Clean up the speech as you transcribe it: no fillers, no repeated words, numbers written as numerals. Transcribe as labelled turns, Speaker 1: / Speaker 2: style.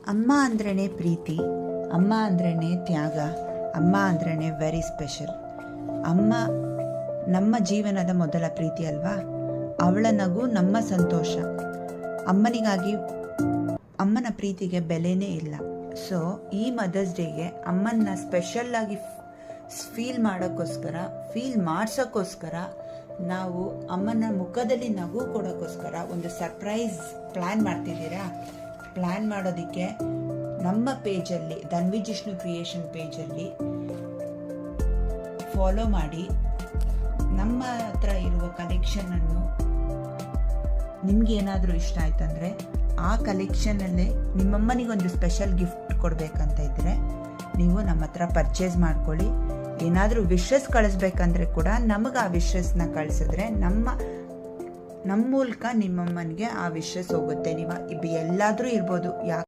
Speaker 1: ಅಮ್ಮ ಅಂದ್ರೇ ಪ್ರೀತಿ, ಅಮ್ಮ ಅಂದ್ರೇ ತ್ಯಾಗ, ಅಮ್ಮ ಅಂದ್ರೇ ವೆರಿ ಸ್ಪೆಷಲ್. ಅಮ್ಮ ನಮ್ಮ ಜೀವನದ ಮೊದಲ ಪ್ರೀತಿ ಅಲ್ವಾ. ಅವಳ ನಗು ನಮ್ಮ ಸಂತೋಷ. ಅಮ್ಮನ ಪ್ರೀತಿಗೆ ಬೆಲೆನೇ ಇಲ್ಲ. ಸೊ ಈ ಮದರ್ಸ್ ಡೇಗೆ ಅಮ್ಮನ್ನ ಸ್ಪೆಷಲ್ಲಾಗಿ ಫೀಲ್ ಮಾಡ್ಸೋಕ್ಕೋಸ್ಕರ ನಾವು ಅಮ್ಮನ ಮುಖದಲ್ಲಿ ನಗು ಕೊಡೋಕ್ಕೋಸ್ಕರ ಒಂದು ಸರ್ಪ್ರೈಸ್ ಪ್ಲ್ಯಾನ್ ಮಾಡ್ತಿದ್ದೀರಾ. ಪ್ಲ್ಯಾನ್ ಮಾಡೋದಕ್ಕೆ ನಮ್ಮ ಪೇಜಲ್ಲಿ ಧನ್ವಿ ಜಿಷ್ಣು ಕ್ರಿಯೇಷನ್ ಪೇಜಲ್ಲಿ ಫಾಲೋ ಮಾಡಿ. ನಮ್ಮ ಹತ್ರ ಇರುವ ಕಲೆಕ್ಷನನ್ನು ನಿಮ್ಗೇನಾದರೂ ಇಷ್ಟ ಆಯ್ತಂದರೆ ಆ ಕಲೆಕ್ಷನಲ್ಲೇ ನಿಮ್ಮಮ್ಮನಿಗೊಂದು ಸ್ಪೆಷಲ್ ಗಿಫ್ಟ್ ಕೊಡಬೇಕಂತ ಇದ್ದರೆ ನೀವು ನಮ್ಮ ಹತ್ರ ಪರ್ಚೇಸ್ ಮಾಡ್ಕೊಳ್ಳಿ. ಏನಾದರೂ ವಿಶಸ್ ಕಳಿಸ್ಬೇಕಂದ್ರೆ ಕೂಡ ನಮಗೆ ಆ ವಿಶಸ್ನ ಕಳಿಸಿದ್ರೆ ನಮ್ಮ ಮೂಲಕ ನಿಮ್ಮಮ್ಮನಿಗೆ ಆ ವಿಶಸ್ ಹೋಗುತ್ತೆ. ನೀವು ಎಲ್ಲಾದರೂ ಇರ್ಬೋದು.